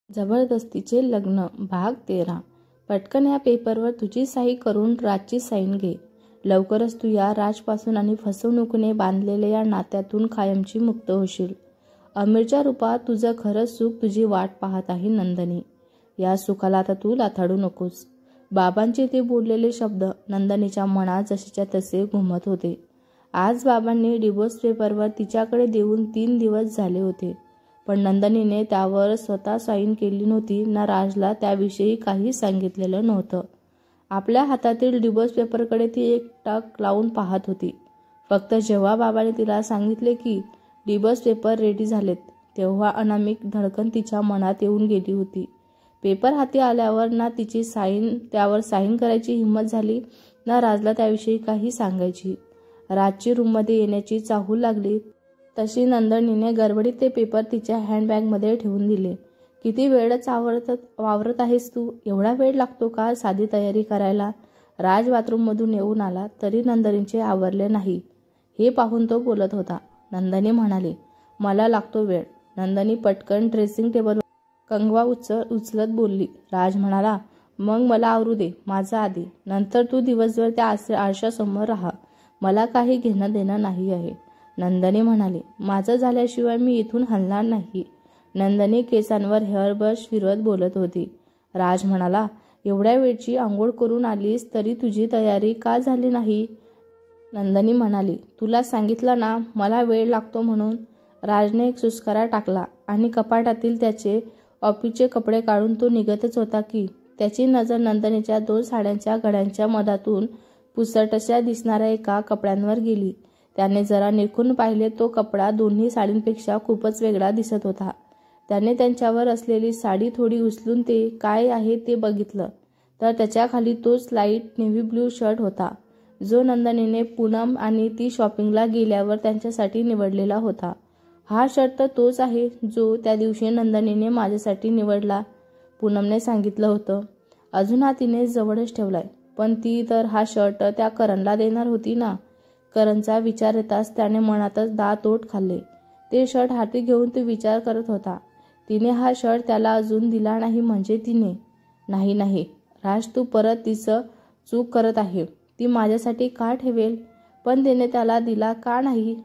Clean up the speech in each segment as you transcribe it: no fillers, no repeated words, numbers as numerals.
जबरदस्तीचे लग्न भाग 13. पटकन या पेपरवर तुझी सही करून राजची साईन घे. लवकरच तू या राजपासून आणि फसवणुकीने बांधलेल्या या नात्यातून कायमची मुक्त होशील. अमीरच्या रूपात तुझं खरं सुख तुझी वाट पाहत आहे नंदनी. या सुखाला आता तू लाथाडू नकोस. बाबांचे ते बोललेले शब्द नंदनीच्या मनात जसेच्या तसे घुमत होते. आज बाबांनी डिवोर्स पेपरवर तिच्याकडे देऊन 3 दिवस झाले होते, पण नंदनीने त्यावर स्वतः साईन केली नव्हती ना राजला त्याविषयी काही सांगितलेलं नव्हतं. आपल्या हातातील डिवोर्स पेपरकडे ती एकटाक लावून पाहत होती. फक्त जेव्हा बाबाने तिला सांगितले की डिवोर्स पेपर रेडी झालेत, तेव्हा अनामिक धडकन तिच्या मनात येऊन गेली होती. पेपर हाती आल्यावर ना तिची त्यावर साईन करायची हिंमत झाली ना राजला त्याविषयी काही सांगायची. राजची रूममध्ये येण्याची चाहूल लागली तशी नंदनीने गडबडीत ते पेपर तिच्या हँडबॅगमध्ये ठेवून दिले. किती वेळच वावरत आहेस तू? एवढा वेळ लागतो का साधी तयारी करायला? राज बाथरूममधून येऊन आला तरी नंदनीचे आवरले नाही. हे पाहून तो बोलत होता. नंदनी म्हणाली, मला लागतो वेळ. नंदनी पटकन ड्रेसिंग टेबलवर कंगवा उचलत बोलली. राज म्हणाला, मग मला आवरू दे माझं आधी, नंतर तू दिवसभर त्या आरशासमोर राहा. मला काही घेणं देणं नाही आहे. नंदनी म्हणाली, माझं झाल्याशिवाय मी इथून हलणार नाही. नंदनी केसांवर हेअर ब्रश फिरवत बोलत होती. राज म्हणाला, एवढ्या वेळची आंघोळ करून आलीस तरी तुझी तयारी का झाली नाही? नंदनी म्हणाली, तुला सांगितलं ना मला वेळ लागतो म्हणून. राजने एक सुस्कारा टाकला आणि कपाटातील त्याचे ऑफिसचे कपडे काढून तो निघतच होता की त्याची नजर नंदनीच्या 2 साड्यांच्या घड्यांच्या मधातून पुसटशा दिसणाऱ्या एका कपड्यांवर गेली. त्याने जरा निरखून पाहिले. तो कपडा दोन्ही साडींपेक्षा खूपच वेगळा दिसत होता. त्याने त्यांच्यावर असलेली साडी थोडी उचलून ते काय आहे ते बघितलं तर त्याच्या खाली तोच लाईट नेव्ही ब्लू शर्ट होता, जो नंदनीने पूनम आणि ती शॉपिंगला गेल्यावर त्यांच्यासाठी निवडलेला होता. हा शर्ट तर तोच आहे जो त्या दिवशी नंदनीने माझ्यासाठी निवडला, पूनमने सांगितलं होतं. अजून हा तिने जवळच ठेवलाय, पण ती तर हा शर्ट त्या करणला देणार होती ना. करणचा विचार येताच त्याने मनातच दात ओठ खाल्ले. ते शर्ट हाती घेऊन तो विचार करत होता. तिने हा शर्ट त्याला अजून दिला नाही म्हणजे तिने नाही राज, तू परत तिचं चूक करत आहे. ती माझ्यासाठी का ठेवेल, पण तिने त्याला दिला का नाही?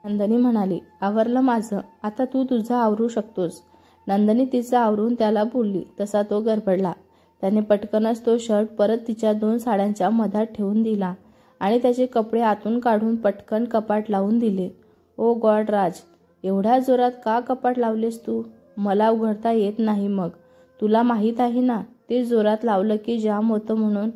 नंदनी म्हणाली, आवरलं माझं, आता तू तुझं आवरू शकतोस. नंदनी तिचं आवरून त्याला बोलली तसा तो गडबडला. त्याने पटकनच तो शर्ट परत तिच्या 2 साड्यांच्या मधात ठेवून दिला आणि त्याचे कपडे आतून काढून पटकन कपाट लावून दिले. ओ गॉड राज, एवढ्या जोरात का कपाट लावलेस तू? मला उघडता येत नाही मग. तुला माहीत आहे ना ते जोरात लावलं की जाम होतं म्हणून.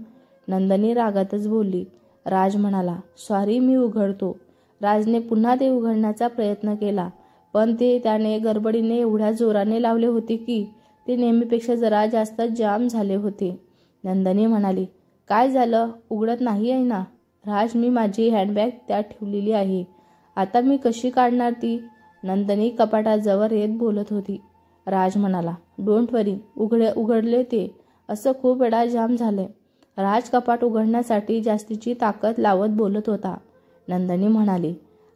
नंदनी रागातच बोलली. राज म्हणाला, सॉरी, मी उघडतो. राजने पुन्हा ते उघडण्याचा प्रयत्न केला, पण त्याने गडबडीने एवढ्या जोराने लावले होते की ते नेहमीपेक्षा जरा जास्त जाम झाले होते. नंदनी म्हणाली, काय झालं, उघडत नाही आहे ना? राज, मी माझी हँडबॅग त्यात ठेवलेली आहे, आता मी कशी काढणार ती? नंदनी कपाटाजवळ येत बोलत होती. राज म्हणाला, डोंट वरी, उघडले ते, असं खूप वेळा जाम झालंय. राज कपाट उघडण्यासाठी जास्तीची ताकद लावत बोलत होता. नंदनी म्हणाली,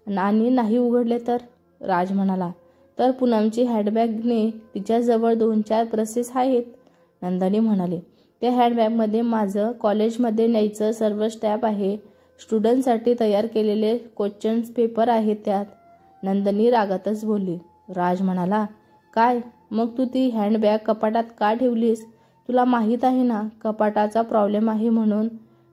आणि नाही उघडले तर? राज म्हणाला, तर पूनमची हँडबॅगने तिच्याजवळ 2-4 पर्सेस आहेत. नंदनी म्हणाली, त्या हँडबॅगमध्ये माझं कॉलेजमध्ये न्यायचं सर्व स्टॅम्प आहे, स्टुडंटसाठी तयार केलेले क्वेश्चन्स पेपर आहेत त्यात. नंदनी रागातच बोलली. राज म्हणाला, काय मग तू ती हँडबॅग कपाटात का ठेवलीस? तुला माहीत आहे ना कपाटाचा प्रॉब्लेम आहे म्हणून.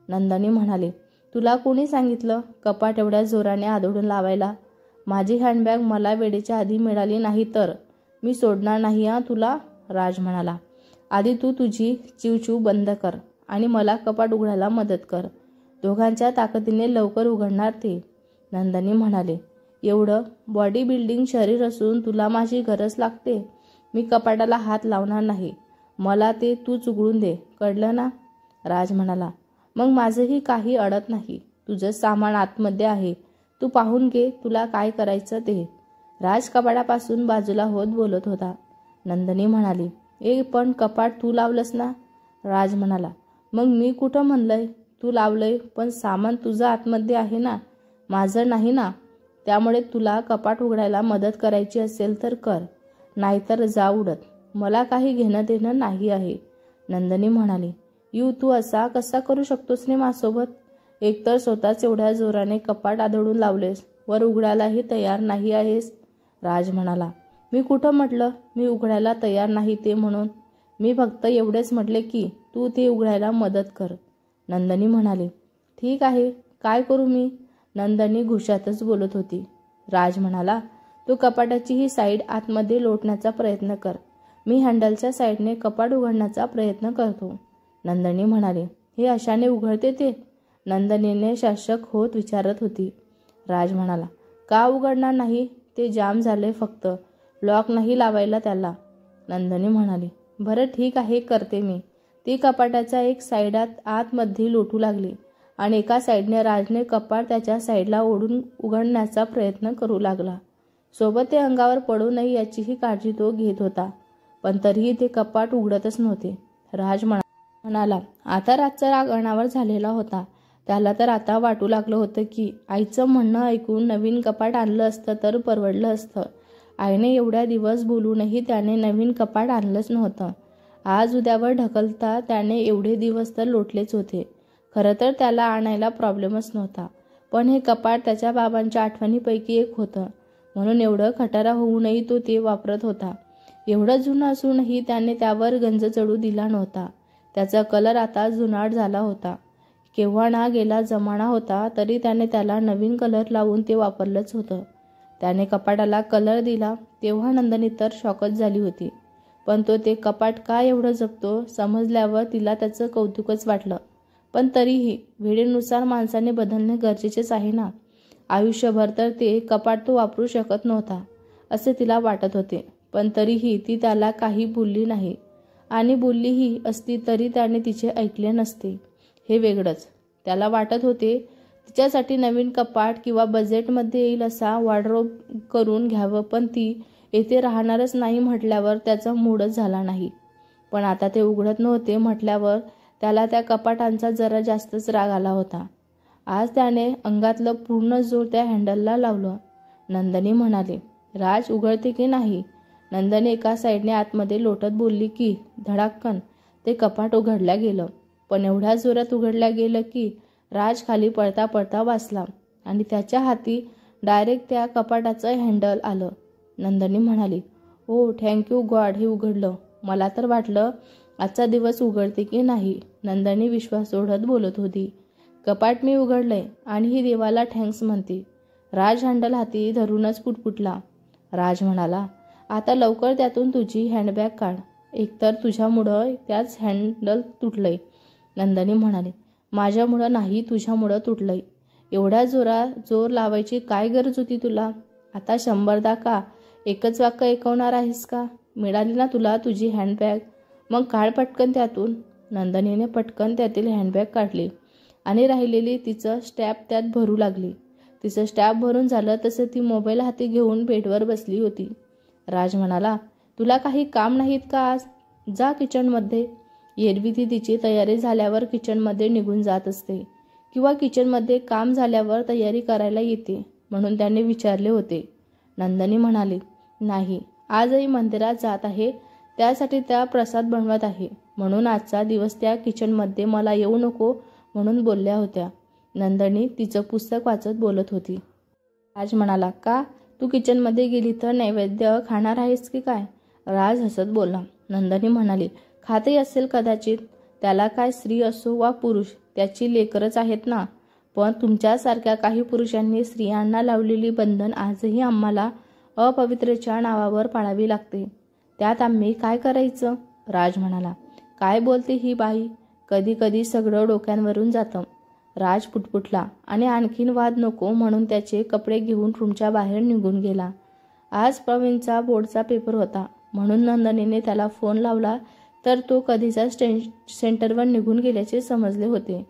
नंदनी म्हणाले, तुला कोणी सांगितलं कपाट एवढ्या जोराने आदळून लावायला? माझी हँडबॅग मला वेळेच्या आधी मिळाली नाही तर मी सोडणार नाही तुला. राज म्हणाला, आधी तू तुझी चिवचिव बंद कर आणि मला कपाट उघडायला मदत कर. दोघांच्या ताकदीने लवकर उघडणार ते. नंदनी म्हणाले, एवढं बॉडी बिल्डिंग शरीर असून तुला माझी गरज लागते? मी कपाटाला हात लावणार नाही, मला ते तूच उघडून दे, कळलं ना? राज म्हणाला, मग माझंही काही अडत नाही. तुझं सामान आतमध्ये आहे, तू पाहून घे तुला काय करायचं ते. राज कपाटापासून बाजूला होत बोलत होता. नंदनी म्हणाली, पण कपाट तू लावलंस ना? राज म्हणाला, मग मी कुठं म्हणलंय तू लावलंय, पण सामान तुझं आतमध्ये आहे ना, माझं नाही ना. त्यामुळे तुला कपाट उघडायला मदत करायची असेल तर कर, नाहीतर जा उडत. मला काही घेणं देणं नाही आहे. नंदिनी म्हणाली, तू असा कसा करू शकतोस रे माझ्यासोबत? एकतर स्वतःच एवढ्या जोराने कपाट आदळून लावलेस, वर उघडायलाही तयार नाही आहेस. राज म्हणाला, मी कुठं म्हटलं मी उघडायला तयार नाही ते म्हणून? मी फक्त एवढेच म्हटले की तू ते उघडायला मदत कर. नंदिनी म्हणाली, ठीक आहे, काय करू मी? नंदिनी घुशातच बोलत होती. राज म्हणाला, तू कपाटाची ही साईड आतमध्ये लोटण्याचा प्रयत्न कर. मी हँडलच्या साईडने कपाट उघडण्याचा प्रयत्न करतो. नंदिनी म्हणाली, हे अशाने उघडते ते? नंदिनीने शासक होत विचारत होती. राज म्हणाला, का उघडणार नाही? ते जाम झाले, फक्त लॉक नाही लावायला त्याला. नंदिनी म्हणाली, बरं ठीक आहे, करते मी. ती कपाटाच्या एक साईडात आतमध्ये लोटू लागली आणि एका साईडने राजने कपाट त्याच्या साईडला ओढून उघडण्याचा प्रयत्न करू लागला. सोबत ते अंगावर पडू नये याचीही काळजी तो घेत होता, पण तरीही ते कपाट उघडतच नव्हते. राज म्हणाला, आता राजचा राग अनावर झालेला होता. त्याला तर आता वाटू लागलं होतं की आईचं म्हणणं ऐकून नवीन कपाट आणलं असतं तर परवडलं असतं. आईने एवढ्या दिवस बोलूनही त्याने नवीन कपाट आणलंच नव्हतं. आज उद्यावर ढकलता त्याने एवढे दिवस तर लोटलेच होते. खरं तर त्याला आणायला प्रॉब्लेमच नव्हता, पण हे कपाट त्याच्या बाबांच्या आठवणीपैकी एक होतं, म्हणून एवढं खटारा होऊनही तो ते वापरत होता. एवढं जुनं असूनही त्याने त्यावर गंज चढू दिला नव्हता. त्याचा कलर आता जुनाट झाला होता. केव्हा ना गेला जमाना होता, तरी त्याने त्याला नवीन कलर लावून ते वापरलंच होतं. त्याने कपाटाला कलर दिला तेव्हा नंदिनी तर शॉकच झाली होती. पण तो ते कपाट का एवढं जपतो समजल्यावर तिला त्याचं कौतुकच वाटलं. पण तरीही वेळेनुसार माणसाने बदलणे गरजेचेच आहे ना. आयुष्यभर तर ते कपाट तो वापरू शकत नव्हता असे तिला वाटत होते. पण तरीही ती त्याला काही बोलली नाही, आणि बोललीही असती तरी त्याने तिचे ऐकले नसते. हे वेगळंच. त्याला वाटत होते तिच्यासाठी नवीन कपाट किंवा बजेटमध्ये येईल असा वॉर्डरोब करून घ्यावं, पण ती येथे राहणारच नाही म्हटल्यावर त्याचा मूडच झाला नाही. पण आता ते उघडत नव्हते म्हटल्यावर त्याला त्या कपाटांचा जरा जास्तच राग आला होता. आज त्याने अंगातलं पूर्ण जोर त्या हँडलला लावलं. नंदिनी म्हणाली, राज उघडते की नाही? नंदिनी एका साईडने आतमध्ये लोटत बोलली की धडाक्कन ते कपाट उघडल्या गेलं. पण एवढ्या जोरात उघडल्या गेलं की राज खाली पळता पळता वाचला आणि त्याच्या हाती डायरेक्ट त्या कपाटाचं हँडल आलं. नंदिनी म्हणाली, ओ थँक्यू गॉड, हे उघडलं. मला तर वाटलं आजचा दिवस उघडते की नाही. नंदिनी विश्वास सोडत बोलत होती. कपाट मी उघडलंय आणि ही देवाला थँक्स म्हणते. राज हँडल हाती धरूनच पुटपुटला. राज म्हणाला, आता लवकर त्यातून तुझी हँडबॅग काढ. एकतर तुझ्यामुळं त्याच हँडल तुटलंय. नंदिनी म्हणाली, माझ्यामुळं नाही, तुझ्यामुळं तुटलंय. एवढ्या जोर लावायची काय गरज होती तुला? आता 100दा का एकच वाक्य ऐकवणार आहेस का? मिळाली ना तुला तुझी हँडबॅग, मग काढ पटकन त्यातून. नंदिनीने पटकन त्यातील हँडबॅग काढली आणि राहिलेली तिचं स्टॅप त्यात भरू लागली. तिचं स्टॅप भरून झालं तसं ती मोबाईल हाती घेऊन बेडवर बसली होती. राज म्हणाला, तुला काही काम नाहीत का आज? जा किचनमध्ये. एरवी ती तिची तयारी झाल्यावर किचनमध्ये निघून जात असते किंवा किचनमध्ये काम झाल्यावर तयारी करायला येते, म्हणून त्याने विचारले होते. नंदिनी म्हणाली, नाही, आजही मंदिरात जात आहे, त्यासाठी त्या प्रसाद बनवत आहे, म्हणून आजचा दिवस त्या किचनमध्ये मला येऊ नको म्हणून बोलल्या होत्या. नंदिनी तिचं पुस्तक वाचत बोलत होती. राज म्हणाला, का तू किचनमध्ये गेली तर नैवेद्य खाणार आहेस की काय? राज हसत बोलला. नंदिनी म्हणाली, खातही असेल कदाचित. त्याला काय स्त्री असो वा पुरुष, त्याची लेकरच आहेत ना. पण तुमच्यासारख्या काही पुरुषांनी स्त्रियांना लावलेली बंधन आजही आम्हाला अपवित्रच्या नावावर पाळावी लागते. त्यात आम्ही काय करायचं? राज म्हणाला, काय बोलते ही बाई? कधी कधी सगळं डोक्यांवरून जातं. राज पुटपुटला आणि आणखीन वाद नको म्हणून त्याचे कपडे घेऊन रूमच्या बाहेर निघून गेला. आज प्रवीणचा बोर्डचा पेपर होता, म्हणून नंदिनीने त्याला फोन लावला तर तो कधीचाच सेंटरवर निघून गेल्याचे समजले होते.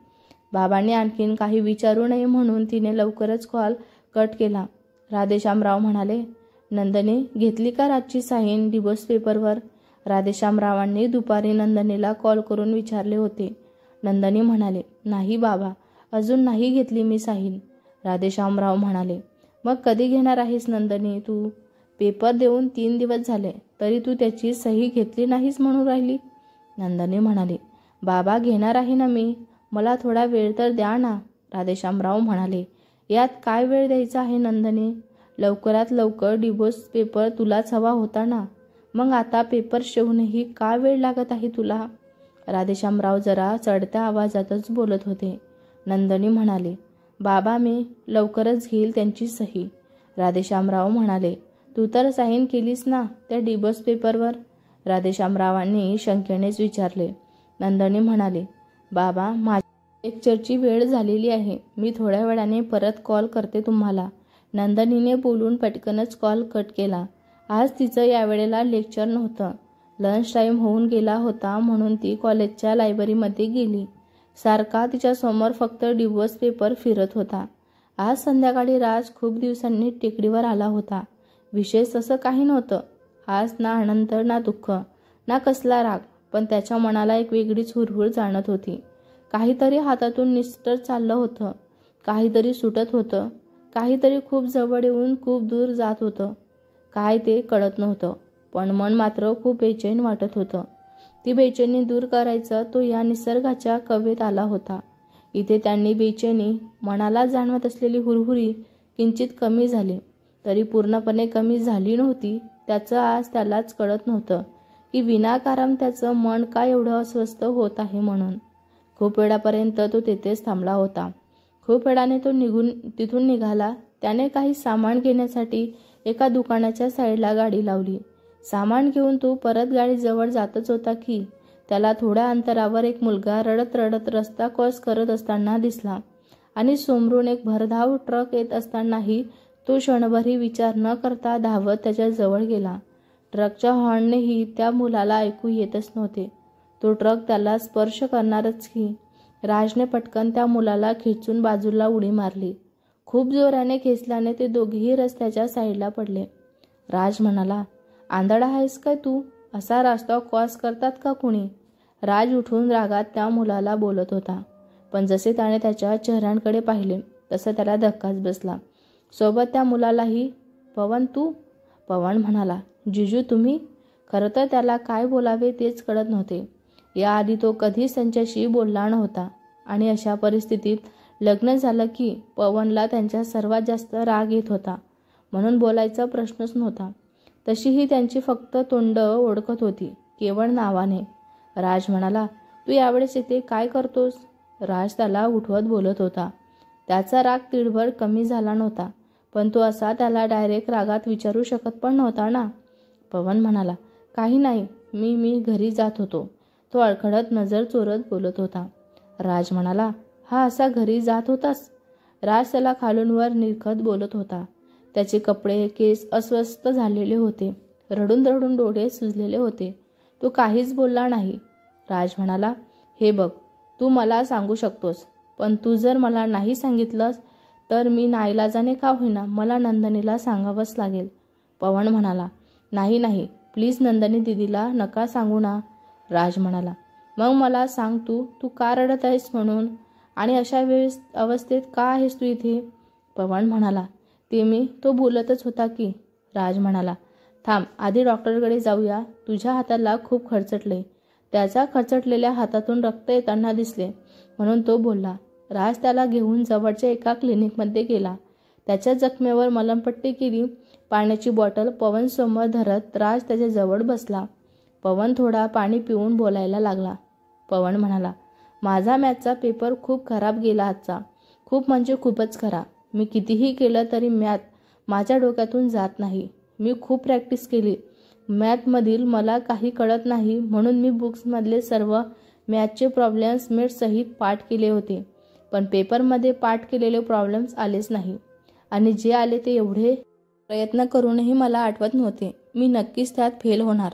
बाबांनी आणखीन काही विचारू नये म्हणून तिने लवकरच कॉल कट केला. राधेश्यामराव म्हणाले, नंदिनी घेतली का राजची साईन डिवोर्स पेपरवर? राधेश्यामरावांनी दुपारी नंदिनीला कॉल करून विचारले होते. नंदिनी म्हणाले, नाही बाबा, अजून नाही घेतली मी साईन. राधेश्यामराव म्हणाले, मग कधी घेणार आहेस नंदिनी तू? पेपर देऊन 3 दिवस झाले तरी तू त्याची सही घेतली नाहीस म्हणून राहिली. नंदनी म्हणाली, बाबा घेणार आहे ना मी, मला थोडा वेळ तर द्या ना. राधेश्यामराव म्हणाले, यात काय वेळ द्यायचा आहे नंदनी, लवकरात लवकर डिवोर्स पेपर तुलाच हवा होता ना, मग आता पेपर शिवूनही का वेळ लागत आहे तुला. राधेश्यामराव जरा चढत्या आवाजातच बोलत होते. नंदनी म्हणाले, बाबा मी लवकरच घेईल त्यांची सही. राधेश्यामराव म्हणाले, तू तर साईन केलीस ना त्या डिवोर्स पेपरवर. राधेश्यामरावांनी शंकेनेच विचारले. नंदनी म्हणाले, बाबा माझ्या लेक्चरची वेळ झालेली आहे, मी थोड्या वेळाने परत कॉल करते तुम्हाला. नंदनीने बोलून पटकनच कॉल कट केला. आज तिचं यावेळेला लेक्चर नव्हतं. लंच टाईम होऊन गेला होता म्हणून ती कॉलेजच्या लायब्ररीमध्ये गेली. सारखा तिच्यासमोर फक्त डिवोर्स पेपर फिरत होता. आज संध्याकाळी राज खूप दिवसांनी टेकडीवर आला होता. विशेष असं काही नव्हतं. आज ना आनंद ना दुःख ना कसला राग, पण त्याच्या मनाला एक वेगळीच हुरहुर जाणत होती. काहीतरी हातातून निसटत चाललं होतं, काहीतरी सुटत होतं, काहीतरी खूप जवळ येऊन खूप दूर जात होतं. काय ते कळत नव्हतं, पण मन मात्र खूप बेचैन वाटत होतं. ती बेचैनी दूर करायचा तो या निसर्गाच्या कवेत आला होता. इथे त्यांनी बेचैनी मनाला जाणवत असलेली हुरहुरी किंचित कमी झाली, तरी पूर्णपणे कमी झाली नव्हती. त्याचं आज त्यालाच कळत नव्हतं की विनाकारण त्याचं मन का एवढं अस्वस्थ होत आहे म्हणून. खूप वेळापर्यंत तो तेथेच थांबला होता. खूप वेळाने तो तिथून निघाला. त्याने काही सामान घेण्यासाठी एका दुकानाच्या साईडला गाडी लावली. सामान घेऊन तो परत गाडीजवळ जातच होता की त्याला थोड्या अंतरावर एक मुलगा रडत रडत रस्ता क्रॉस करत असताना दिसला आणि समोरून एक भरधाव ट्रक येत असतानाही तो क्षणभरही विचार न करता धावत त्याच्या जवळ गेला. ट्रकच्या हॉर्ननेही त्या मुलाला ऐकू येतच नव्हते. तो ट्रक त्याला स्पर्श करणारच की. राजने पटकन त्या मुलाला खेचून बाजूला उडी मारली. खूप जोराने खेचल्याने ते दोघेही रस्त्याच्या साईडला पडले. राज म्हणाला, आंधळा आहेस काय तू? असा रस्ता क्रॉस करतात का कुणी? राज उठून रागात त्या मुलाला बोलत होता, पण जसे त्याने त्याच्या चेहऱ्यांकडे पाहिले तसं त्याला धक्काच बसला. सोबत त्या मुलालाही. पवन तू? पवन म्हणाला, जिजू तुम्ही? खरं तर त्याला काय बोलावे तेच कळत नव्हते. याआधी तो कधीच त्यांच्याशी बोलला नव्हता आणि अशा परिस्थितीत लग्न झालं की पवनला त्यांच्या सर्वात जास्त राग येत होता, म्हणून बोलायचा प्रश्नच नव्हता. तशीही त्यांची फक्त तोंड ओळखत होती, केवळ नावाने. राज म्हणाला, तू यावेळेस इथे काय करतोस? राज त्याला उठवत बोलत होता. त्याचा राग तिळभर कमी झाला नव्हता, पण तो असा त्याला डायरेक्ट रागात विचारू शकत पण नव्हता ना. पवन म्हणाला, काही नाही, मी घरी जात होतो. तो अडखळत नजर चोरत बोलत होता. राज म्हणाला, हा असा घरी जात होतास? राज त्याला खालून वर निरखत बोलत होता. त्याचे कपडे केस अस्वस्थ झालेले होते. रडून रडून डोळे सुजलेले होते. तो काहीच बोलला नाही. राज म्हणाला, हे बघ, तू मला सांगू शकतोस, पण तू जर मला नाही सांगितलंस तर मी नाईलाजाने का होईना मला नंदनीला सांगावंच लागेल. पवन म्हणाला, नाही प्लीज नंदनी दीदीला नका सांगू ना. राज म्हणाला, मग मला सांग तू का रडत आहेस म्हणून, आणि अशा अवस्थेत का आहेस तू इथे? पवन म्हणाला, तो बोलतच होता की. राज म्हणाला, थांब, आधी डॉक्टरकडे जाऊया, तुझ्या हाताला खूप खरचटले. त्याच्या खरचटलेल्या हातातून रक्त येताना दिसले म्हणून तो बोलला. राज त्याला घेऊन जवळच्या एका क्लिनिकमध्ये गेला. त्याच्या जखमेवर मलमपट्टी केली. पाण्याची बॉटल पवन समोर धरत राज त्याच्या जवळ बसला. पवन थोडा पाणी पिऊन बोलायला लागला. पवन म्हणाला, माझा मॅथचा पेपर खूप खराब गेला आजचा, खूप म्हणजे खूपच खराब. मी कितीही केलं तरी मॅथ माझ्या डोक्यातून जात नाही. मी खूप प्रॅक्टिस केली मॅथमधील, मला काही कळत नाही म्हणून मी बुक्समधले सर्व मॅथचे प्रॉब्लेम्स सहित पाठ केले होते, पण पेपरमध्ये पाठ केलेले प्रॉब्लेम्स आलेच नाही, आणि जे आले ते एवढे प्रयत्न करूनही मला आठवत नव्हते. मी नक्कीच त्यात फेल होणार.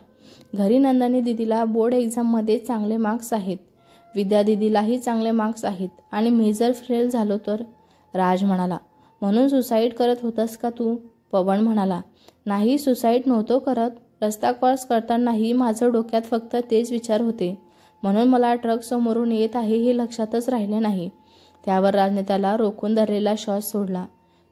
घरी नंदनी दीदीला बोर्ड एक्झाममध्ये चांगले मार्क्स आहेत, विद्या दीदीलाही चांगले मार्क्स आहेत, आणि मी जर फेल झालो तर? राज म्हणाला, म्हणून सुसाईड करत होतास का तू? पवन म्हणाला, नाही, सुसाईड नव्हतो करत. रस्ता क्रॉस करतानाही माझं डोक्यात फक्त तेच विचार होते, म्हणून मला ट्रक समोरून येत आहे हे लक्षातच राहिले नाही. त्यावर राजने त्याला रोखून धरलेला श्वास सोडला.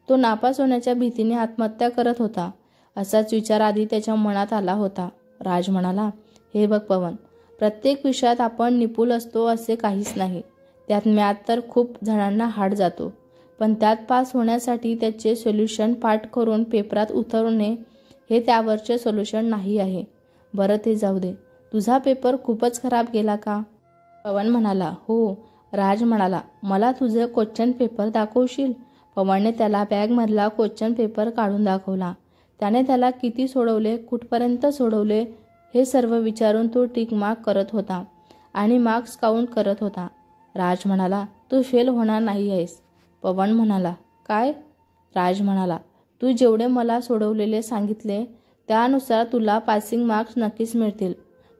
तो नापास होण्याच्या भीतीने आत्महत्या करत होता. असाच विचार आधी त्याच्या मनात आला होता. राज म्हणाला, हे बघ पवन, प्रत्येक विषयात आपण निपुण असतो असे काहीच नाही. त्यात मॅथ तर खूप जणांना हार्ड जातो, पण त्यात पास होण्यासाठी त्याचे सोल्युशन पाठ करून पेपरात उतरवणे हे त्यावरचे सोल्युशन नाही आहे. बरं ते जाऊ दे, तुझा पेपर खूपच खराब गेला का? पवन म्हणाला, हो. राज म्हणाला, मला तुझं क्वेश्चन पेपर दाखवशील? पवनने त्याला बॅगमधला क्वेश्चन पेपर काढून दाखवला. त्याने त्याला किती सोडवले, कुठपर्यंत सोडवले हे सर्व विचारून तो टिक मार्क करत होता आणि मार्क्स काउंट करत होता. राज म्हणाला, तू फेल होणार नाही आहेस. पवन म्हणाला, काय? राज म्हणाला, तू जेवढे मला सोडवलेले सांगितले त्यानुसार तुला पासिंग मार्क्स नक्कीच मिळतील.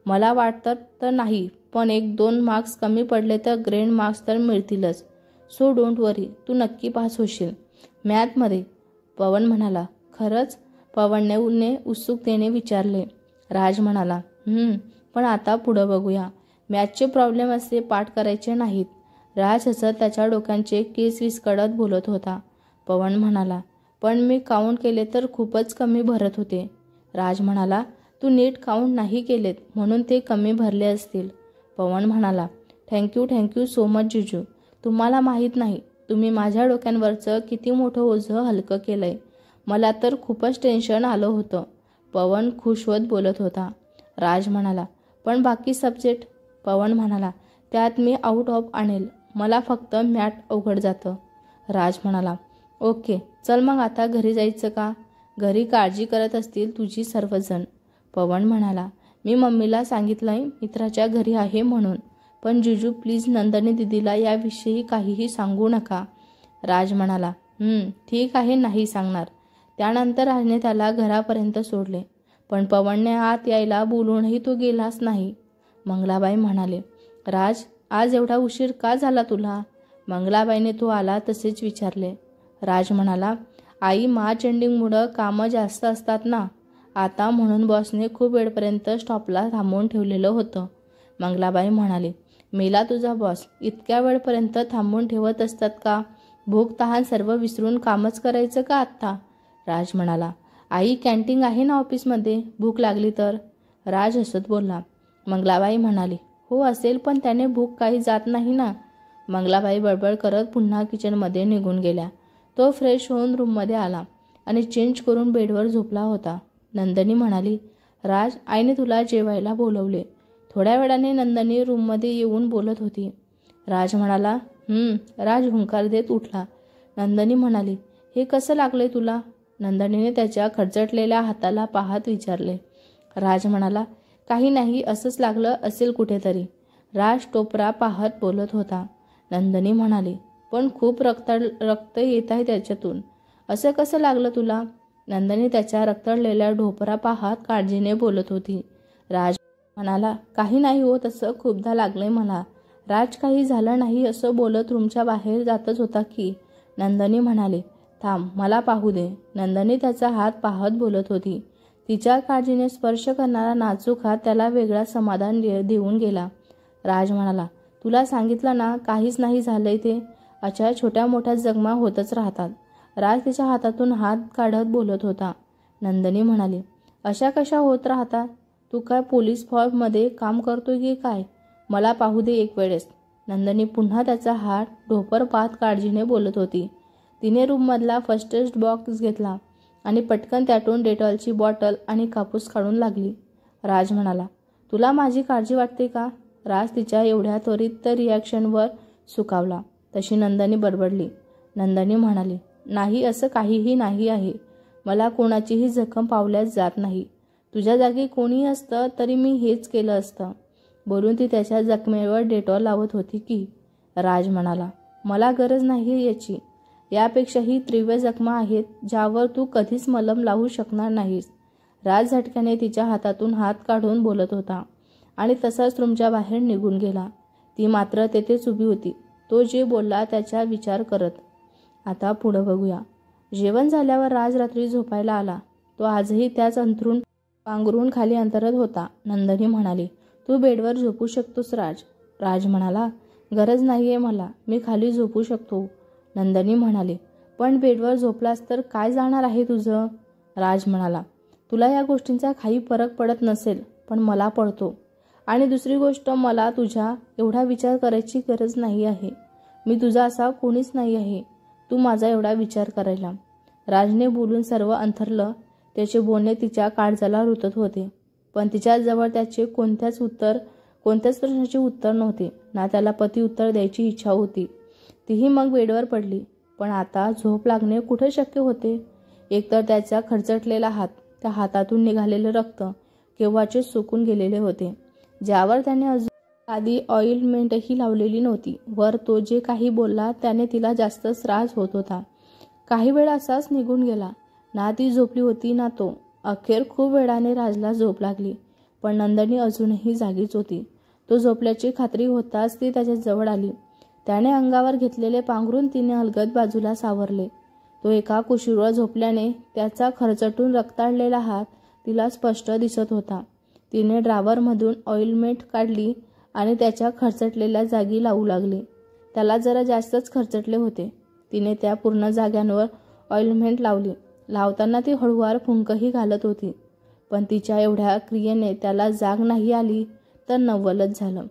मला वाटतं तर नाही, पण 1-2 मार्क्स कमी पडले तर ग्रेड मार्क्स तर मिळतीलच. सो डोंट वरी, तू नक्की पास होशील मॅथमध्ये. पवन म्हणाला, खरंच? पवनने उत्सुकतेने विचारले. राज म्हणाला, पण आता पुढं बघूया. मॅथचे प्रॉब्लेम असे पाठ करायचे नाहीत. राज हसत त्याच्या डोक्यांचे केस विस्कडत बोलत होता. पवन म्हणाला, पण मी काउंट केले तर खूपच कमी भरत होते. राज म्हणाला, तू नीट काउंट नाही केलेत म्हणून ते कमी भरले असतील. पवन म्हणाला, थँक्यू सो मच जिजू. तुम्हाला माहीत नाही तुम्ही माझ्या डोक्यांवरचं किती मोठं ओझं हलकं केलंय. मला तर खूपच टेन्शन आलं होतं. पवन खुश होत बोलत होता. राज म्हणाला, पण बाकी सब्जेक्ट? पवन म्हणाला, त्यात मी आउट ऑफ आणेल. मला फक्त मॅथ अवघड जातं. राज म्हणाला, ओके, चल मग आता घरी जायचं का? घरी काळजी करत असतील तुझी सर्वजण. पवन म्हणाला, मी मम्मीला सांगितलंय मित्राच्या घरी आहे म्हणून, पण जिजू प्लीज नंदिनी दीदीला याविषयी काहीही सांगू नका. राज म्हणाला, ठीक आहे, नाही सांगणार. त्यानंतर राजने त्याला घरापर्यंत सोडले, पण पवनने आत यायला बोलूनही तो गेलाच नाही. मंगलाबाई म्हणाले, राज, आज एवढा उशीर का झाला तुला? मंगलाबाईने तो आला तसेच विचारले. राज म्हणाला, आई, मार्च एंडिंगमुळं कामं जास्त असतात ना आता, म्हणून बॉसने खूप वेळपर्यंत स्टॉपला थांबवून ठेवलेलं होतं. मंगलाबाई म्हणाली, मेला तुझा बॉस, इतक्या वेळपर्यंत थांबवून ठेवत असतात का? भूक तहान सर्व विसरून कामच करायचं का आत्ता? राज म्हणाला, आई, कॅन्टीन आहे ना ऑफिसमध्ये, भूक लागली तर. राज हसत बोलला. मंगलाबाई म्हणाली, हो असेल, पण त्याने भूक काही जात नाही ना. मंगलाबाई बडबड करत पुन्हा किचनमध्ये निघून गेल्या. तो फ्रेश होऊन रूममध्ये आला आणि चेंज करून बेडवर झोपला होता. नंदिनी म्हणाली, राज, आईने तुला जेवायला बोलवले. थोड्या वेळाने नंदिनी रूममध्ये येऊन बोलत होती. राज म्हणाला, राज हुंकार देत उठला. नंदिनी म्हणाली, हे कसं लागलंय तुला? नंदिनीने त्याच्या खरचटलेल्या हाताला पाहत विचारले. राज म्हणाला, काही नाही, असंच लागलं असेल कुठेतरी. राज टोपरा पाहत बोलत होता. नंदिनी म्हणाली, पण खूप रक्त येत आहे त्याच्यातून. असं कसं लागलं तुला? नंदिनी त्याच्या रक्तळलेल्या ढोपरा पाहत काळजीने बोलत होती. राज म्हणाला, काही नाही होत, असं खूपदा लागलंय मला. राज, काही झालं नाही असं बोलत रूमच्या बाहेर जातच होता की. नंदिनी म्हणाली, थांब, मला पाहू दे. नंदिनी त्याचा हात पाहत बोलत होती. तिच्या काळजीने स्पर्श करणारा नाजूक हात त्याला वेगळा समाधान देऊन गेला. राज म्हणाला, तुला सांगितलं ना, काहीच नाही झालंय ते. अशा छोट्या मोठ्या जखमा होतच राहतात. राज तिच्या हातातून हात काढत बोलत होता. नंदिनी म्हणाली, अशा कशा होत राहतात? तू काय पोलीस फॉर्समध्ये काम करतोय की काय? मला पाहू दे एक वेळेस. नंदिनी पुन्हा त्याचा हात ढोपर पाहत काळजीने बोलत होती. तिने रूममधला फर्स्ट एड बॉक्स घेतला आणि पटकन त्यातून डेटॉलची बॉटल आणि कापूस काढून लागली. राज म्हणाला, तुला माझी काळजी वाटते का? राज तिच्या एवढ्या त्वरित रिॲक्शनवर सुकावला. तशी नंदिनी बडबडली. नंदिनी म्हणाली, नाही, असं काहीही नाही आहे. मला कोणाचीही जखम पावल्याच जात नाही. तुझ्या जागी कोणी असतं तरी मी हेच केलं असतं. बोलून ती त्याच्या जखमेवर डेटॉल लावत होती की. राज म्हणाला, मला गरज नाही याची. यापेक्षाही तीव्र जखमा आहेत ज्यावर तू कधीच मलम लावू शकणार नाहीस. राज झटक्याने तिच्या हातातून हात काढून बोलत होता आणि तसाच रूमच्या बाहेर निघून गेला. ती मात्र तेथेच उभी होती, तो जे बोलला त्याचा विचार करत. आता पुढं बघूया. जेवण झाल्यावर राज रात्री झोपायला आला. तो आजही त्याच अंथरूण पांघरून खाली अंतरत होता. नंदिनी म्हणाली, तू बेडवर झोपू शकतोस राज. राज म्हणाला, गरज नाहीये मला, मी खाली झोपू शकतो. नंदिनी म्हणाली, पण बेडवर झोपलास तर काय जाणार आहे तुझं? राज म्हणाला, तुला या गोष्टींचा काही फरक पडत नसेल, पण मला पडतो. आणि दुसरी गोष्ट, मला तुझ्या एवढा विचार करायची गरज नाही आहे. मी तुझा असा कोणीच नाही आहे, तू माझा एवढा विचार करायला. राजने बोलून सर्व अंथरलं. त्याचे बोलणे तिच्या काळजाला रुतत होते, पण तिच्याजवळ त्याचे कोणत्याच प्रश्नाचे उत्तर नव्हते, ना त्याला पती उत्तर द्यायची इच्छा होती. तीही मग बेडवर पडली. पण आता झोप लागणे कुठे शक्य होते? एकतर त्याचा खरचटलेला हात, त्या हातातून निघालेले रक्त केव्हाचे सुकून गेलेले होते, ज्यावर त्याने अजून साधी ऑइलमेंटही लावलेली नव्हती. वर तो जे काही बोलला त्याने तिला जास्तच त्रास होत होता. काही वेळ असाच निघून गेला. ना ती झोपली होती ना तो. अखेर खूप वेळाने राजला झोप लागली, पण नंदिनी अजूनही जागीच होती. तो झोपल्याची खात्री होताच ती त्याच्या जवळ आली. त्याने अंगावर घेतलेले पांघरून तिने अलगद बाजूला सावरले. तो एका कुशीवर झोपल्याने त्याचा खरचटून रक्ताळलेला हात तिला स्पष्ट दिसत होता. तिने ड्रावरमधून ऑइलमेंट काढली आणि त्याच्या खरचटलेल्या जागी लावू लागली. त्याला जरा जास्तच खरचटले होते. तिने त्या पूर्ण जाग्यांवर ऑइलमेंट लावली. लावताना ती हळूवार फुंकही घालत होती, पण तिच्या एवढ्या क्रियेने त्याला जाग नाही आली तर नवलच झालं.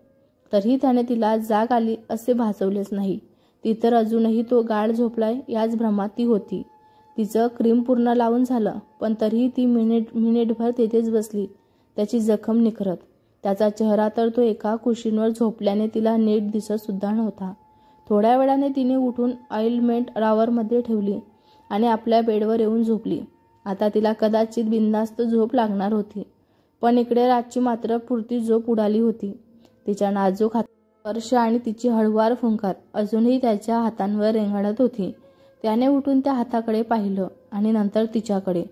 तरीही त्याने तिला जाग आली असे भासवलेच नाही. ती तर अजूनही तो गाढ झोपलाय याच भ्रमात ती होती. तिचं क्रीम पूर्ण लावून झालं, पण तरीही ती मिनिटभर तेथेच बसली, त्याची जखम निखरत. त्याचा चेहरा तर तो एका कुशीवर झोपल्याने तिला नीट दिसत सुद्धा नव्हता. थोड्या वेळाने तिने उठून ऑइलमेंट ड्रॉवरमध्ये ठेवली आणि आपल्या बेडवर येऊन झोपली. आता तिला कदाचित बिनधास्त झोप लागणार होती, पण इकडे राजची मात्र पुरती झोप उडाली होती. तिच्या नाजूक हाताचा स्पर्श आणि तिची हळूवार फुंकार अजूनही त्याच्या हातांवर रेंगाळत होती. त्याने उठून त्या हाताकडे पाहिलं आणि नंतर तिच्याकडे.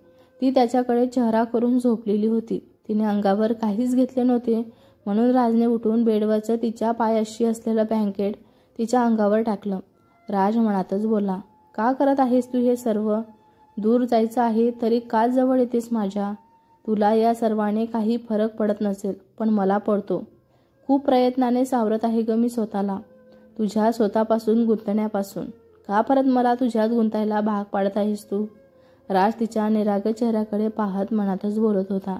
ती त्याच्याकडे चेहरा करून झोपलेली होती. तिने अंगावर काहीच घेतले नव्हते, म्हणून राजने उठून बेडवरचं तिच्या पायाशी असलेलं ब्लँकेट तिच्या अंगावर टाकलं. राज मनातच बोलला, का करत आहेस तू हे सर्व? दूर जायचं आहे तरी का जवळ येतेस माझ्या? तुला या सर्वाने काही फरक पडत नसेल, पण मला पडतो. खूप प्रयत्नाने सावरत आहे ग मी स्वतःला, तुझ्या स्वतःपासून गुंतण्यापासून. का परत मला तुझ्यात गुंतायला भाग पाडत आहेस तू? राज तिच्या निरागस चेहऱ्याकडे पाहत मनातच बोलत होता.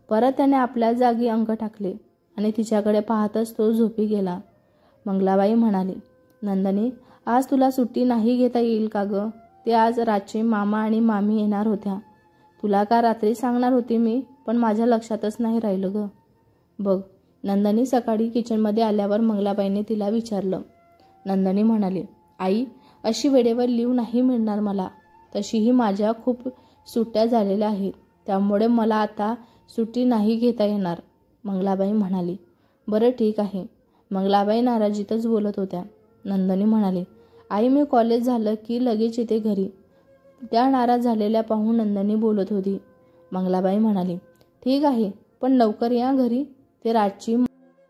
परत त्याने आपल्या जागी अंग टाकले आणि तिच्याकडे पाहतच तो झोपी गेला. मंगलाबाई म्हणाली, नंदिनी, आज तुला सुट्टी नाही घेता येईल का ग? ते आज राजचे मामा आणि मामी येणार होत्या. तुला का रात्री सांगणार होती मी, पण माझ्या लक्षातच नाही राहिलं ग. बघ. नंदिनी सकाळी किचनमध्ये आल्यावर मंगलाबाईने तिला विचारलं. नंदिनी म्हणाली, आई, अशी वेळेवर लीव नाही मिळणार मला. तशीही माझ्या खूप सुट्ट्या झालेल्या आहेत, त्यामुळे मला आता सुट्टी नाही घेता येणार. मंगलाबाई म्हणाली, बरं ठीक आहे. मंगलाबाई नाराजीतच बोलत होत्या. नंदिनी म्हणाली, आई, मी कॉलेज झालं की लगेच येते घरी. त्या नाराज झालेल्या पाहून नंदिनी बोलत होती. मंगलाबाई म्हणाली, ठीक आहे, पण लवकर या घरी. ते राजची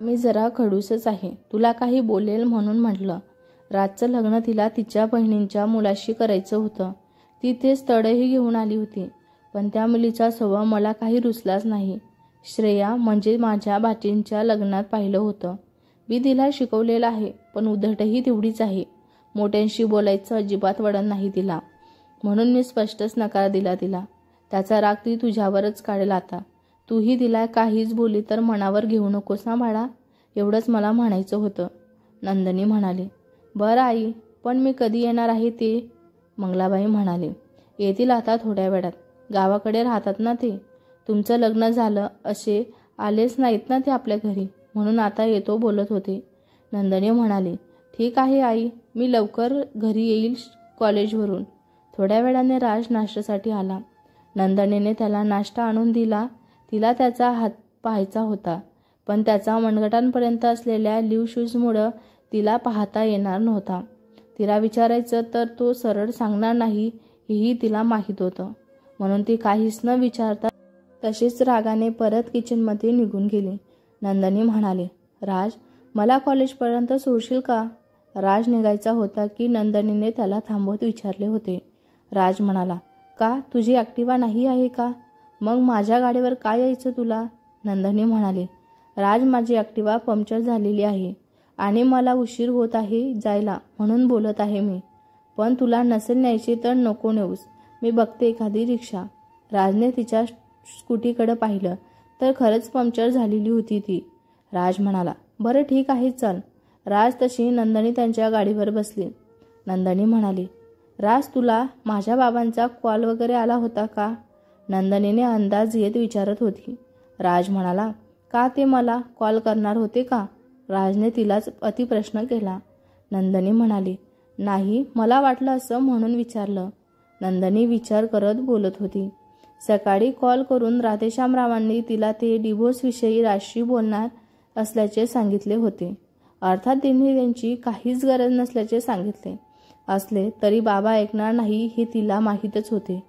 मी जरा खडूसच आहे, तुला काही बोलेल म्हणून म्हटलं. राजचं लग्न तिला तिच्या बहिणींच्या मुलाशी करायचं होतं. ती ते स्थळही घेऊन आली होती, पण त्या मुलीचा स्वभाव मला काही रुचलाच नाही. श्रेया म्हणजे माझ्या भाचींच्या लग्नात पाहिलं होतं. मी तिला शिकवलेलं आहे, पण उद्धटही तेवढीच आहे. मोठ्यांशी बोलायचं अजिबात वळण नाही तिला, म्हणून मी स्पष्टच नकार दिला तिला. त्याचा राग ती तुझ्यावरच काढेल आता. तूही तिला काहीच बोलली तर मनावर घेऊ नकोस ना बाळा, एवढंच मला म्हणायचं होतं. नंदिनी म्हणाली, बरं आई, पण मी कधी येणार आहे ते? मंगलाबाई म्हणाले, येतील आता थोड्या वेळात. गावाकडे राहतात ना ते. तुमचं लग्न झालं असे आलेच नाहीत ना ते आपल्या घरी, म्हणून आता येतो बोलत होते. नंदिनी म्हणाली, ठीक आहे आई, मी लवकर घरी येईल कॉलेजवरून. थोड्या वेळाने राज नाश्त्यासाठी आला. नंदिनीने त्याला नाश्ता आणून दिला. तिला त्याचा हात पाहायचा होता, पण त्याचा मनगटांपर्यंत असलेल्या लीव शूजमुळं तिला पाहता येणार नव्हता. तिला विचारायचं तर तो सरळ सांगणार नाही हेही तिला माहीत होतं, म्हणून ती काहीच न विचारता तशीच रागाने परत किचनमध्ये निघून गेली. नंदिनी म्हणाली, राज, मला कॉलेजपर्यंत सोडशील का? राज निघायचा होता की नंदिनीने त्याला थांबवत विचारले होते. राज म्हणाला, का, तुझी ॲक्टिवा नाही आहे का? मग माझ्या गाडीवर काय यायचं तुला? नंदिनी म्हणाली, राज, माझी ॲक्टिवा पंक्चर झालेली आहे आणि मला उशीर होत आहे जायला, म्हणून बोलत आहे मी. पण तुला नसेल न्यायची तर नको नेऊस, मी बघते एखादी रिक्षा. राजने तिच्या स्कूटीकडे पाहिलं तर खरंच पंक्चर झालेली होती ती. राज म्हणाला, बरं ठीक आहे चल. राज तशी नंदनी त्यांच्या गाडीवर बसली. नंदनी म्हणाली, राज तुला माझ्या बाबांचा कॉल वगैरे आला होता का? नंदनीने अंदाज घेत विचारत होती. राज म्हणाला, का ते मला कॉल करणार होते का? राजने तिलाच अतिप्रश्न केला. नंदनी म्हणाली, नाही मला वाटलं असं म्हणून विचारलं. नंदनी विचार करत बोलत होती. सकाळी कॉल करून राधेश्यामरावांनी तिला ते डिव्होर्सविषयी राजशी बोलणार असल्याचे सांगितले होते. अर्थात त्यांनी त्यांची काहीच गरज नसल्याचे सांगितले असले तरी बाबा ऐकणार नाही हे तिला माहीतच होते.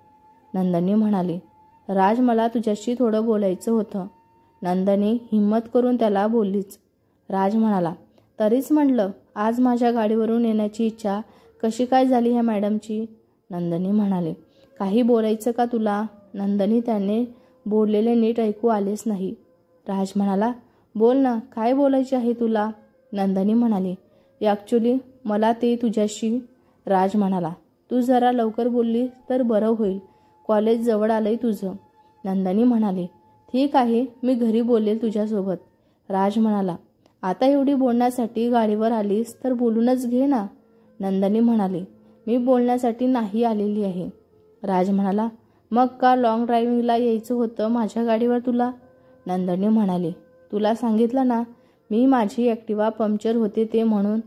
नंदनी म्हणाली, राज मला तुझ्याशी थोडं बोलायचं होतं. नंदनी हिम्मत करून त्याला बोललीच. राज म्हणाला, तरीच म्हटलं आज माझ्या गाडीवरून येण्याची इच्छा कशी काय झाली ह्या मॅडमची? नंदनी म्हणाले, काही बोलायचं का तुला? नंदनी त्याने बोललेले नीट ऐकू आलेच नाही. राज म्हणाला, बोल ना, काय बोलायचे आहे तुला? नंदनी म्हणाली, ॲक्च्युली मला ते तुझ्याशी. राज म्हणाला, तू जरा लवकर बोलली तर बरं होईल, कॉलेज जवळ आलंय तुझं. नंदनी म्हणाली, ठीक आहे मी घरी बोलेल तुझ्यासोबत. राज म्हणाला, आता एवढी बोलण्यासाठी गाडीवर आलीस तर बोलूनच घे ना. नंदनी म्हणाली, मी बोलण्यासाठी नाही आलेली आहे. राज म्हणाला, मग का लॉंग ड्रायव्हिंगला यायचं होतं माझ्या गाडीवर तुला? नंदनी म्हणाली, तुला सांगितलं ना मी माझी ॲक्टिवा पंक्चर होते ते म्हणून.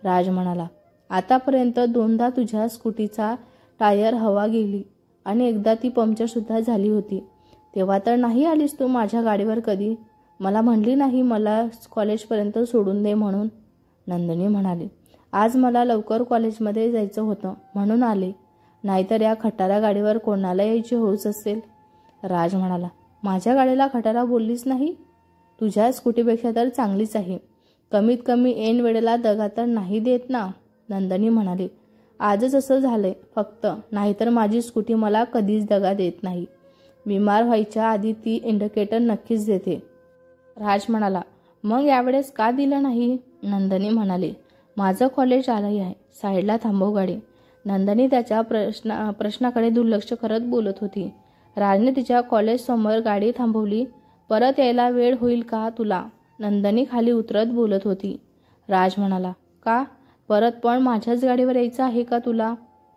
राज म्हणाला, आतापर्यंत दोनदा तुझ्या स्कूटीचा टायर हवा गेली आणि एकदा ती पंक्चरसुद्धा झाली होती. तेव्हा तर नाही आलीस तू माझ्या गाडीवर कधी. मला म्हणली नाही मला कॉलेजपर्यंत सोडून दे म्हणून. नंदनी म्हणाली, आज मला लवकर कॉलेजमध्ये जायचं होतं म्हणून आले, नाहीतर या खटारा गाडीवर कोणाला यायची हौस असेल. राज म्हणाला, माझ्या गाडीला खटारा बोललीच नाही? तुझ्या स्कूटीपेक्षा तर चांगलीच आहे. कमीत कमी ऐन वेळेला दगा तर नाही देत ना. नंदनी म्हणाली, आजच असं झालंय फक्त, नाहीतर माझी स्कूटी मला कधीच दगा देत नाही. बिमार व्हायच्या आधी ती इंडिकेटर नक्कीच देते. राज म्हणाला, मग यावेळेस का दिलं नाही? नंदनी म्हणाली, माझं कॉलेज आलंय आहे, साईडला थांबव गाडी. नंदनी त्याच्या प्रश्नाकडे दुर्लक्ष करत बोलत होती. राजने तिच्या कॉलेजसमोर गाडी थांबवली. परत यायला वेळ होईल का तुला? नंदनी खाली उतरत बोलत होती. राज म्हणाला, का? परत पण माझ्याच गाडीवर यायचं आहे का तुला?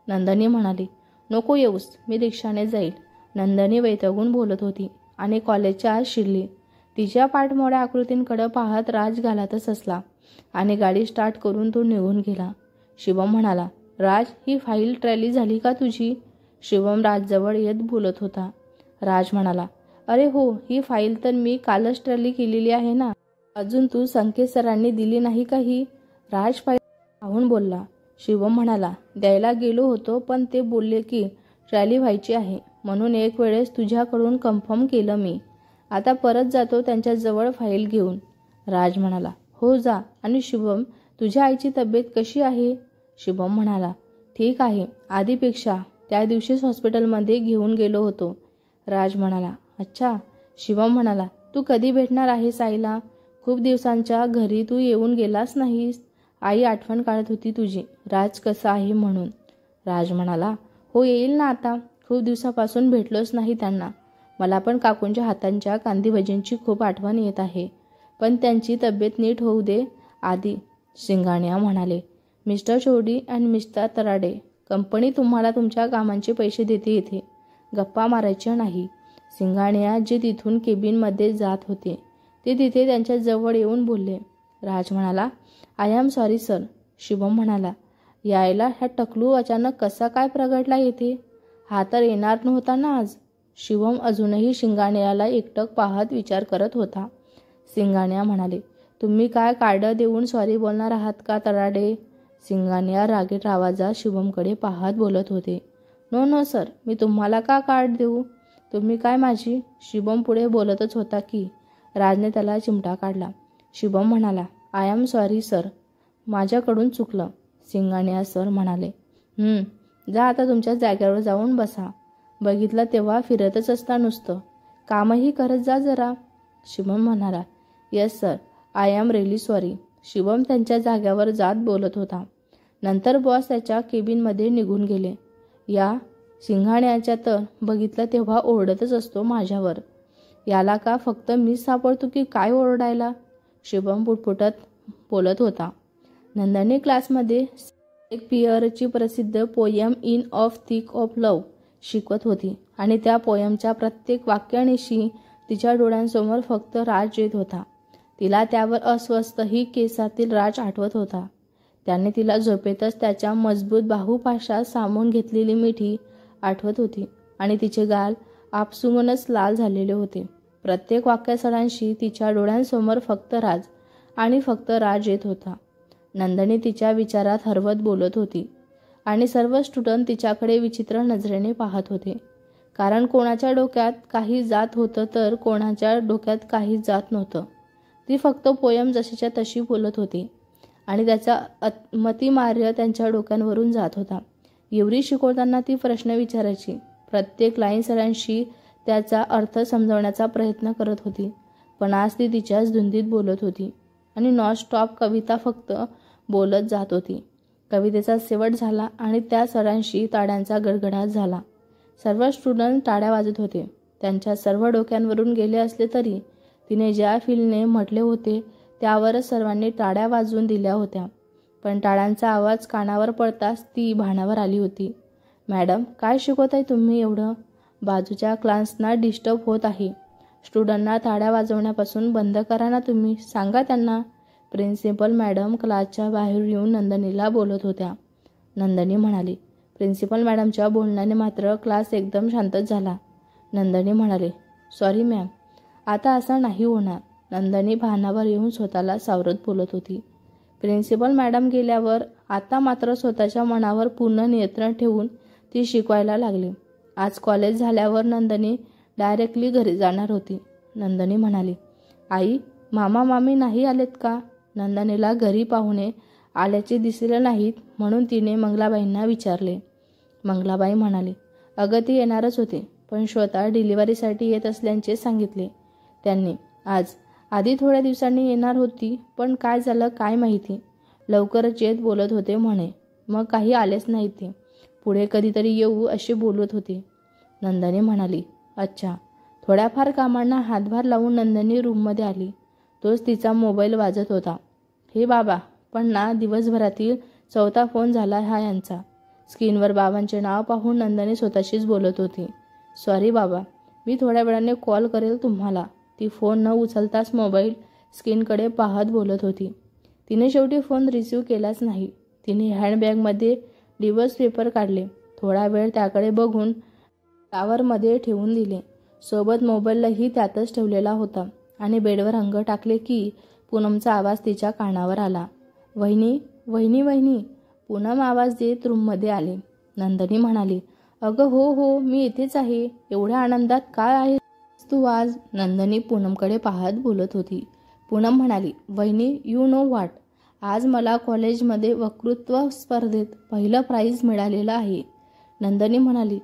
नंदनी म्हणाली, नको येऊस, मी रिक्षाने जाईल. नंदनी वैतागून बोलत होती आणि कॉलेजच्या आत शिरली. तिच्या पाठमोड्या आकृतींकडे पाहत राज घालातच असला आणि गाडी स्टार्ट करून तो निघून गेला. शिवम म्हणाला, राज ही फाईल ट्रॅली झाली का तुझी? शिवम राजजवळ येत बोलत होता. राज म्हणाला, अरे हो, ही फाईल तर मी कालच ट्रॅली केलेली आहे ना. अजून तू संकेत सरांनी दिली नाही का ही? राज फाईल पाहून बोलला. शिवम म्हणाला, द्यायला गेलो होतो पण ते बोलले की ट्रॅली व्हायची आहे म्हणून एक वेळेस तुझ्याकडून कन्फर्म केलं मी. आता परत जातो त्यांच्याजवळ फाईल घेऊन. राज म्हणाला, हो जा. आणि शिवम, तुझ्या आईची तब्येत कशी आहे? शिवम म्हणाला, ठीक आहे, आधीपेक्षा. त्या दिवशीच हॉस्पिटलमध्ये घेऊन गेलो होतो. राज म्हणाला, अच्छा. शिवम म्हणाला, तू कधी भेटणार आहेस आईला? खूप दिवसांच्या घरी तू येऊन गेलास नाहीस. आई आठवण काढत होती तुझी, राज कसा आहे म्हणून. राज म्हणाला, हो येईल ना आता. खूप दिवसापासून भेटलोच नाही त्यांना. मला पण काकूंच्या हातांच्या कांदी भजींची खूप आठवण येत आहे. पण त्यांची तब्येत नीट होऊ दे आधी. शिंगाण्या म्हणाले, मिस्टर चौधरी आणि मिस्टर तराडे, कंपनी तुम्हाला तुमच्या कामांचे पैसे देते इथे. गप्पा मारायच्या नाही. शिंगाण्या जे तिथून केबिनमध्ये जात होते ते तिथे त्यांच्या जवळ येऊन बोलले. राज म्हणाला, I am sorry sir. Shivam म्हणाला, यायला ह्या टकलू अचानक कसा काय प्रगटला येथे? हा तर येणार नव्हता ना आज. शिवम अजूनही शिंगाण्याला एकटक पाहत विचार करत होता. शिंगाण्या म्हणाले, तुम्ही काय कार्ड देऊन सॉरी बोलणार आहात का तराडे? शिंगाण्या रागीट आवाजात शिवमकडे पाहत बोलत होते. नो नो सर, मी तुम्हाला का कार्ड देऊ? तुम्ही काय माझी? शिवम पुढे बोलतच होता की राजने त्याला चिमटा काढला. शिवम म्हणाला, आय एम सॉरी सर, माझ्याकडून चुकलं. शिंगाण्या सर म्हणाले, जा आता तुमच्या जागेवर जाऊन बसा. बघितलं तेव्हा फिरतच असता नुसतं. कामही करत जा जरा. शिवम म्हणाला, yes sir, I am really sorry. Shivam त्यांच्या जाग्यावर जात बोलत होता. नंतर बॉस त्याच्या केबिनमध्ये निघून गेले. या सिंघाण्याच्या तर बघितलं तेव्हा ओरडतच असतो माझ्यावर. याला का फक्त मीच सापडतो की काय ओरडायला? शुभम पुटपुटत बोलत होता. नंदनी क्लासमध्ये शेक्सपियरची प्रसिद्ध poem in of thick of love शिकवत होती आणि त्या पोयमच्या प्रत्येक वाक्यानिशी तिच्या डोळ्यांसमोर फक्त राज येत होता. तिला त्यावर अस्वस्थही केसातील राज आठवत होता. त्याने तिला झोपेतच त्याच्या मजबूत बाहुपाशात सामावून घेतलेली मिठी आठवत होती आणि तिचे गाल आपसुमूनच लाल झालेले होते. प्रत्येक वाक्यासरांशी तिच्या डोळ्यांसमोर फक्त राज आणि फक्त राज येत होता. नंदनी तिच्या विचारात हरवत बोलत होती आणि सर्व स्टुडंट तिच्याकडे विचित्र नजरेने पाहत होते. कारण कोणाच्या डोक्यात काही जात होतं तर कोणाच्या डोक्यात काही जात नव्हतं. ती फक्त पोयम जशीच्या तशी बोलत होती आणि त्याचा मतिमार्य त्यांच्या डोक्यांवरून जात होता. एवढी शिकवताना ती प्रश्न विचारायची, प्रत्येक लाईन सरांशी त्याचा अर्थ समजवण्याचा प्रयत्न करत होती. पण आज ती तिच्याच धुंदीत बोलत होती आणि नॉनस्टॉप कविता फक्त बोलत जात होती. कवितेचा शेवट झाला आणि त्या सरांशी टाळ्यांचा गडगडाट झाला. सर्व स्टुडंट टाळ्या वाजत होते. त्यांच्या सर्व डोक्यांवरून गेले असले तरी तिने ज्या फीलने म्हटले होते त्यावरच सर्वांनी टाळ्या वाजवून दिल्या होत्या. पण टाळ्यांचा आवाज कानावर पडताच ती भानावर आली होती. मॅडम, काय शिकवताय तुम्ही एवढं? बाजूच्या क्लासना डिस्टर्ब होत आहे. स्टुडंटना टाळ्या वाजवण्यापासून बंद करा ना तुम्ही, सांगा त्यांना. प्रिन्सिपल मॅडम क्लासच्या बाहेर येऊन नंदनीला बोलत होत्या. नंदनी म्हणाली. प्रिन्सिपल मॅडमच्या बोलण्याने मात्र क्लास एकदम शांतच झाला. नंदनी म्हणाले, सॉरी मॅम, आता असं नाही होणार. नंदनी भानावर येऊन स्वतःला सावरत बोलत होती. प्रिन्सिपल मॅडम गेल्यावर आता मात्र स्वतःच्या मनावर पूर्ण नियंत्रण ठेवून ती शिकवायला लागली. आज कॉलेज झाल्यावर नंदनी डायरेक्टली घरी जाणार होती. नंदनी म्हणाली, आई, मामा मामी नाही आलेत का? नंदनीला घरी पाहुणे आल्याचे दिसले नाहीत म्हणून तिने मंगलाबाईंना विचारले. मंगलाबाई म्हणाली, अगं ती येणारच होते पण स्वतः डिलिव्हरीसाठी येत असल्याचे सांगितले त्यांनी. आधी थोड्या दिवसांनी येणार होती पण काय झालं काय माहिती, लवकरच येत बोलत होते म्हणे. मग काही आलेच नाही ते. पुढे कधीतरी येऊ असे बोलत होते. नंदनी म्हणाली, अच्छा. थोड्याफार कामांना हातभार लावून नंदनी रूममध्ये आली. तोच तिचा मोबाईल वाजत होता. हे बाबा, पण ना दिवसभरातील 4था फोन झाला हा यांचा. स्क्रीनवर बाबांचे नाव पाहून नंदनी स्वतःशीच बोलत होती. सॉरी बाबा, मी थोड्या वेळाने कॉल करेल तुम्हाला. ती फोन न उचलताच मोबाईल स्क्रीनकडे पाहत बोलत होती. तिने शेवटी फोन रिसीव्ह केलाच नाही. तिने हँडबॅगमध्ये डिवोर्स पेपर काढले. थोडा वेळ त्याकडे बघून टावरमध्ये ठेवून दिले. सोबत मोबाईलही त्यातच ठेवलेला होता आणि बेडवर अंग टाकले की पूनमचा आवाज तिच्या कानावर आला. वहिनी, वहिनी, वहिनी. पूनम आवाज देत रूममध्ये आले. नंदनी म्हणाली, अगं हो, मी इथेच आहे. एवढ्या आनंदात काय आहे तू आज? नंदनी पूनमकडे पाहत बोलत होती. पूनम म्हणाली, वहिनी, यू नो व्हॉट, आज मला कॉलेजमध्ये वक्तृत्व स्पर्धेत पहिलं प्राइज मिळालेलं आहे. नंदनी म्हणाली,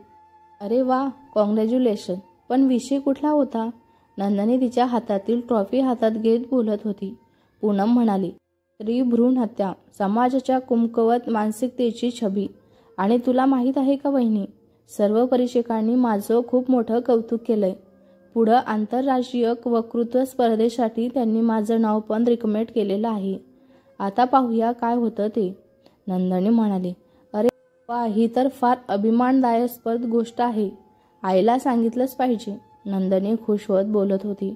अरे वा, कॉंग्रॅच्युलेशन. पण विषय कुठला होता? नंदनी तिच्या हातातील ट्रॉफी हातात घेत बोलत होती. पूनम म्हणाली, स्त्री भ्रूण हत्या, समाजाच्या कुमकुवत मानसिकतेची छबी. आणि तुला माहीत आहे का वहिनी, सर्व परीक्षकांनी माझं खूप मोठं कौतुक केलंय. पुढं आंतरराष्ट्रीय वक्तृत्व स्पर्धेसाठी त्यांनी माझं नाव पण रिकमेंड केलेलं आहे. आता पाहूया काय होतं ते. नंदनी म्हणाली, अरे वा, ही तर फार अभिमानदायस्पद गोष्ट आहे. आईला सांगितलंच पाहिजे. नंदनी खुश होत बोलत होती.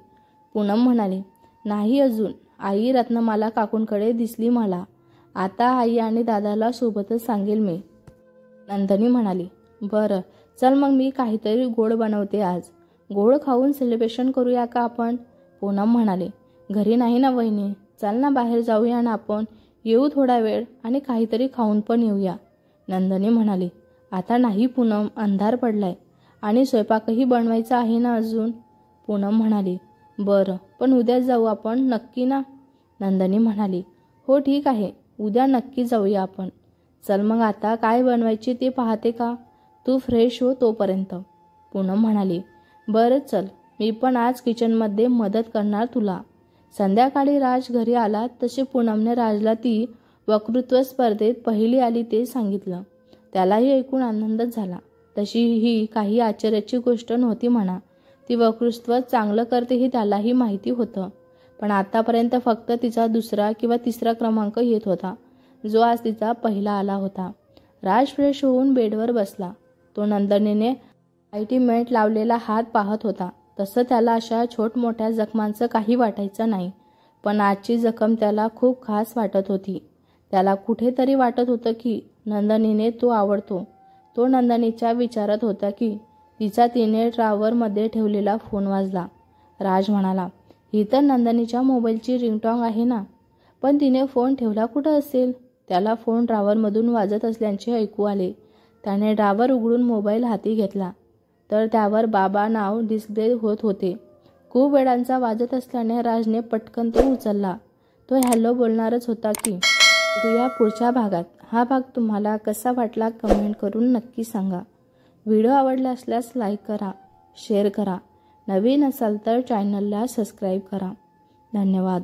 पूनम म्हणाली, नाही अजून. आई रत्नमाला काकूंकडे दिसली मला. आता आई आणि दादाला सोबतच सांगेल मी. नंदनी म्हणाली, बरं चल मग मी काहीतरी गोड बनवते आज. गोड खाऊन सेलिब्रेशन करूया का आपण? पूनम म्हणाले, घरी नाही ना वहिनी, चल ना बाहेर जाऊया ना आपण. येऊ थोडा वेळ आणि काहीतरी खाऊन पण येऊया. नंदनी म्हणाली, आता नाही पूनम, अंधार पडलाय आणि स्वयंपाकही बनवायचा आहे ना अजून. पूनम म्हणाली, बरं पण उद्या जाऊ आपण नक्की ना? नंदनी म्हणाली, हो ठीक आहे, उद्या नक्की जाऊया आपण. चल मग आता काय बनवायचे ते पाहते का? तू फ्रेश हो तोपर्यंत. पूनम म्हणाली, बरं चल, मी पण आज किचनमध्ये मदत करणार तुला. संध्याकाळी राज घरी आला तसे पूनमने राजला ती वक्तृत्व स्पर्धेत पहिली आली ते सांगितलं. त्यालाही ऐकून आनंदच झाला. तशी ही काही आश्चर्याची गोष्ट नव्हती म्हणा. ती वक्तृत्व चांगलं करते हे त्यालाही माहिती होतं. पण आतापर्यंत फक्त तिचा दुसरा किंवा तिसरा क्रमांक येत होता, जो आज तिचा पहिला आला होता. राज फ्रेश होऊन बेडवर बसला. तो नंदिनीने ऑइंटमेंट लावलेला हात पाहत होता. तसं त्याला अशा छोटमोठ्या जखमांचं काही वाटायचं नाही, पण आजची जखम त्याला खूप खास वाटत होती. त्याला कुठेतरी वाटत होतं की नंदिनीने तो आवडतो. तो नंदिनीच्या विचारात होता की तिचा तिने ड्रॉवरमध्ये ठेवलेला फोन वाजला. राज म्हणाला, ही तर नंदिनीच्या मोबाईलची रिंगटोन आहे ना, पण तिने फोन ठेवला कुठं असेल? त्याला फोन ड्रॉवरमधून वाजत असल्याचे ऐकू आले. त्याने ड्रॉवर उघडून मोबाईल हाती घेतला तर त्यावर बाबा नाव डिस्प्ले होत होते. खूप वेळांचा वाजत असल्याने राजने पटकन तो उचलला. तो हॅलो बोलणारच होता की. भेटूया पुढच्या भागात. हा भाग तुम्हाला कसा वाटला कमेंट करून नक्की सांगा. व्हिडिओ आवडला असल्यास लाईक करा, शेअर करा. नवीन असाल तर चॅनलला सबस्क्राईब करा. धन्यवाद.